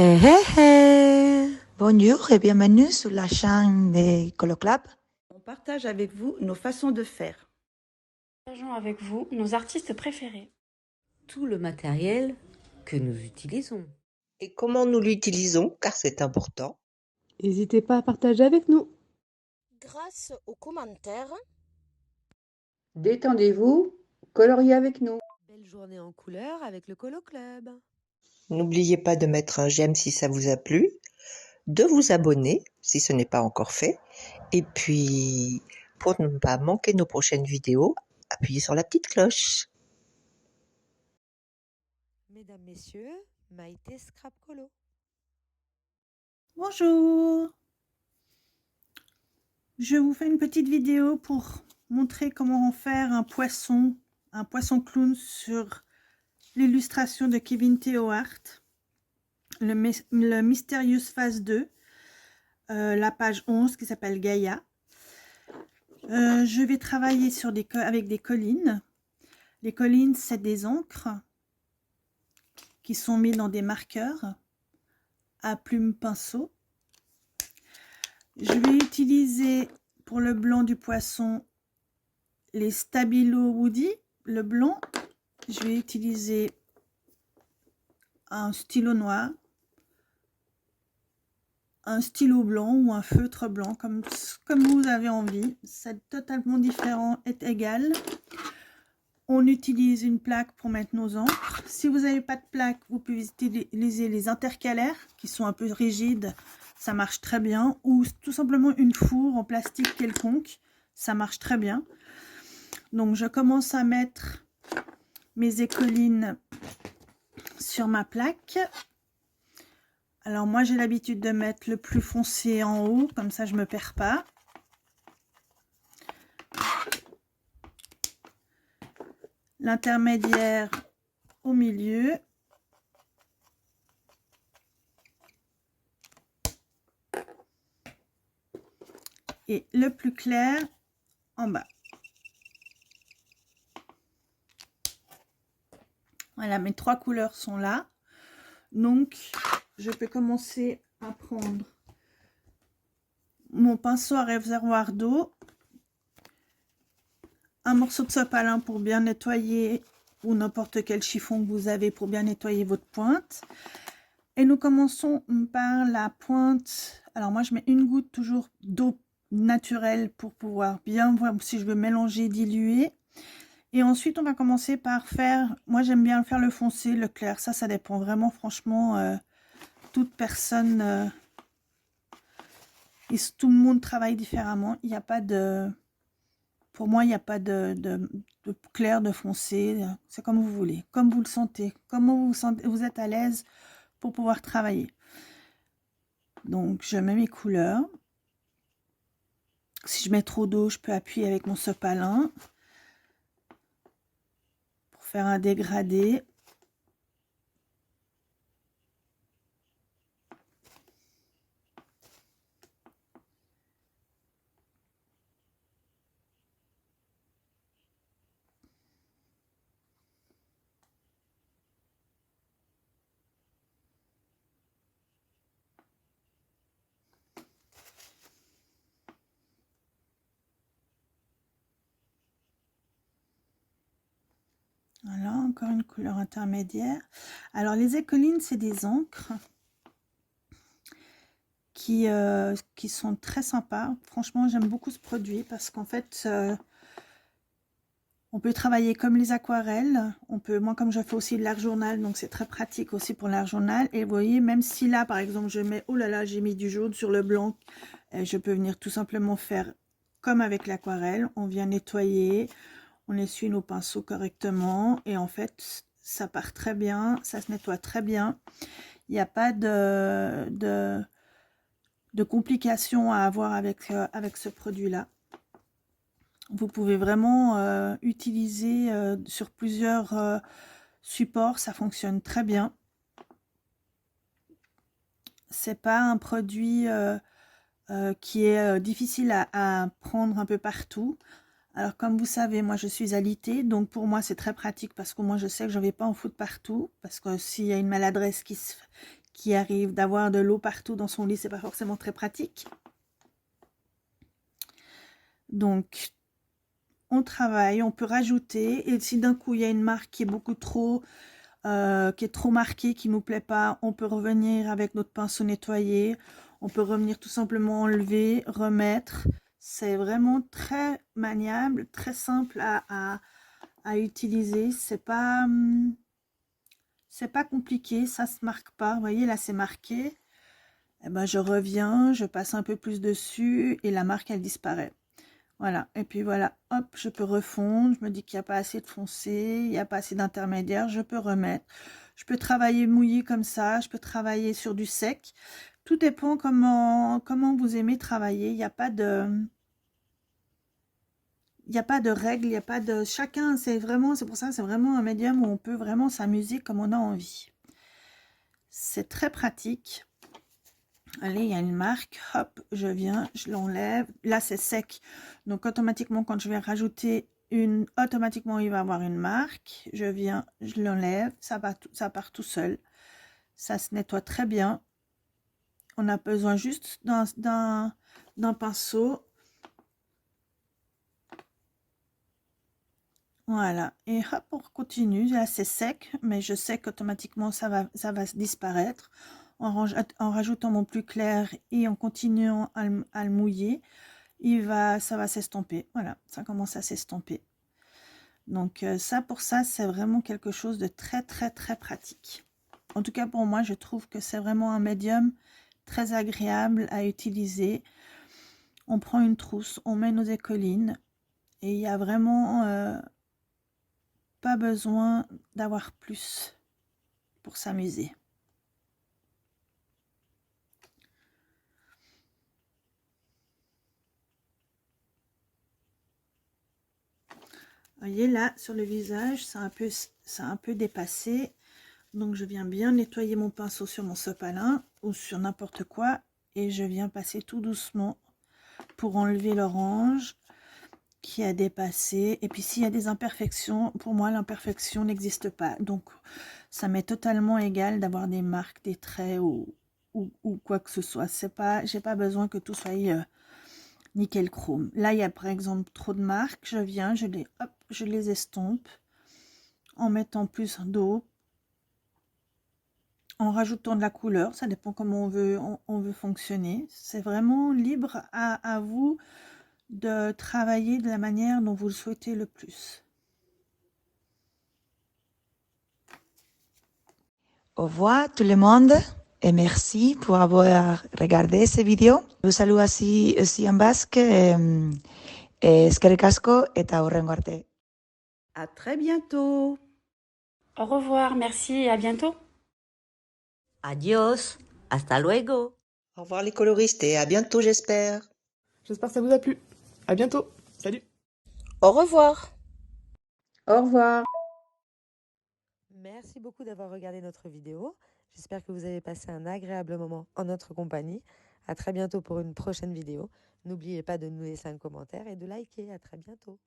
Hé hé hé! Bonjour et bienvenue sur la chaîne des Coloclab. On partage avec vous nos façons de faire. Partageons avec vous nos artistes préférés. Tout le matériel que nous utilisons. Et comment nous l'utilisons, car c'est important. N'hésitez pas à partager avec nous. Grâce aux commentaires, Détendez-vous, coloriez avec nous. Belle journée en couleur avec le Colo Club. N'oubliez pas de mettre un j'aime si ça vous a plu, de vous abonner si ce n'est pas encore fait, et puis pour ne pas manquer nos prochaines vidéos, appuyez sur la petite cloche. Mesdames, Messieurs, Maïté Scrap Colo. Bonjour! Je vous fais une petite vidéo pour montrer comment en faire un poisson clown sur l'illustration de Kevin Theo Hart, le Mysterious Phase 2, la page 11 qui s'appelle Gaïa. Je vais travailler avec des collines. Les collines, c'est des encres qui sont mis dans des marqueurs à plume pinceau. Je vais utiliser pour le blanc du poisson les Stabilo Woody, le blanc. Je vais utiliser un stylo noir, un stylo blanc ou un feutre blanc, comme vous avez envie. C'est totalement différent, est égal. On utilise une plaque pour mettre nos encres. Si vous n'avez pas de plaque, vous pouvez utiliser les intercalaires qui sont un peu rigides. Ça marche très bien. Ou tout simplement une fourre en plastique quelconque. Ça marche très bien. Donc, je commence à mettre mes écolines sur ma plaque. Alors, moi, j'ai l'habitude de mettre le plus foncé en haut. Comme ça, je ne me perds pas. L'intermédiaire au milieu. Et le plus clair en bas. Voilà, mes trois couleurs sont là. Donc, je peux commencer à prendre mon pinceau à réservoir d'eau, un morceau de sopalin pour bien nettoyer, ou n'importe quel chiffon que vous avez pour bien nettoyer votre pointe. Et nous commençons par la pointe. Alors moi, je mets une goutte toujours d'eau naturelle pour pouvoir bien voir si je veux mélanger, diluer. Et ensuite, on va commencer par faire, moi j'aime bien faire le foncé, le clair, ça dépend vraiment, franchement, toute personne, tout le monde travaille différemment, il n'y a pas de, pour moi, il n'y a pas de clair, de foncé, c'est comme vous voulez, comme vous le sentez, comment vous êtes à l'aise pour pouvoir travailler. Donc, je mets mes couleurs. Si je mets trop d'eau, je peux appuyer avec mon sopalin faire un dégradé. Voilà, encore une couleur intermédiaire. Alors, les écolines, c'est des encres qui sont très sympas. Franchement, j'aime beaucoup ce produit parce qu'en fait, on peut travailler comme les aquarelles. Moi, comme je fais aussi de l'art journal, donc c'est très pratique aussi pour l'art journal. Et vous voyez, même si là, par exemple, je mets, oh là là, j'ai mis du jaune sur le blanc, je peux venir tout simplement faire comme avec l'aquarelle. On vient nettoyer. On essuie nos pinceaux correctement et en fait, ça part très bien, ça se nettoie très bien. Il n'y a pas de complications à avoir avec ce produit-là. Vous pouvez vraiment utiliser sur plusieurs supports, ça fonctionne très bien. C'est pas un produit qui est difficile à prendre un peu partout. Alors, comme vous savez, moi, je suis alitée, donc pour moi, c'est très pratique parce que moi, je sais que je ne vais pas en foutre partout, parce que s'il y a une maladresse qui qui arrive d'avoir de l'eau partout dans son lit, c'est pas forcément très pratique. Donc, on travaille, on peut rajouter. Et si d'un coup, il y a une marque qui est beaucoup trop, qui est trop marquée, qui nous plaît pas, on peut revenir avec notre pinceau nettoyé. On peut revenir tout simplement enlever, remettre. C'est vraiment très maniable, très simple à utiliser. C'est pas compliqué, ça se marque pas. Vous voyez, là, c'est marqué. Eh ben, je reviens, je passe un peu plus dessus et la marque, elle disparaît. Voilà, et puis voilà, hop, je peux refondre, je me dis qu'il n'y a pas assez de foncé, il n'y a pas assez d'intermédiaire, je peux remettre. Je peux travailler mouillé comme ça, je peux travailler sur du sec. Tout dépend comment vous aimez travailler, il n'y a pas de... Il n'y a pas de règles, il n'y a pas de... Chacun, c'est pour ça, c'est vraiment un médium où on peut vraiment s'amuser comme on a envie. C'est très pratique. Allez, il y a une marque, hop, je viens, je l'enlève. Là, c'est sec. Donc, automatiquement, quand je vais rajouter une, automatiquement, il va avoir une marque. Je viens, je l'enlève, ça part tout seul. Ça se nettoie très bien. On a besoin juste d'un pinceau. Voilà. Et hop, on continue. Là, c'est sec, mais je sais qu'automatiquement, ça va disparaître. En rajoutant mon plus clair et en continuant à le mouiller, ça va s'estomper. Voilà, ça commence à s'estomper. Donc ça, pour ça, c'est vraiment quelque chose de très, très, très pratique. En tout cas, pour moi, je trouve que c'est vraiment un médium très agréable à utiliser. On prend une trousse, on met nos écolines et il n'y a vraiment pas besoin d'avoir plus pour s'amuser. Vous voyez là, sur le visage, c'est un peu dépassé. Donc, je viens bien nettoyer mon pinceau sur mon sopalin ou sur n'importe quoi. Et je viens passer tout doucement pour enlever l'orange qui a dépassé. Et puis, s'il y a des imperfections, pour moi, l'imperfection n'existe pas. Donc, ça m'est totalement égal d'avoir des marques, des traits ou quoi que ce soit. J'ai pas besoin que tout soit nickel chrome. Là, il y a par exemple trop de marques. Je viens, je les estompe en mettant plus d'eau, en rajoutant de la couleur. Ça dépend comment on veut fonctionner. C'est vraiment libre à vous de travailler de la manière dont vous le souhaitez le plus. Au revoir tout le monde et merci pour avoir regardé cette vidéo. Je vous salue aussi en basque. Eskerrik asko eta hurrengo arte. À très bientôt. Au revoir, merci et à bientôt. Adiós, hasta luego. Au revoir les coloristes et à bientôt, j'espère. J'espère que ça vous a plu. À bientôt. Salut. Au revoir. Au revoir. Merci beaucoup d'avoir regardé notre vidéo. J'espère que vous avez passé un agréable moment en notre compagnie. À très bientôt pour une prochaine vidéo. N'oubliez pas de nous laisser un commentaire et de liker. À très bientôt.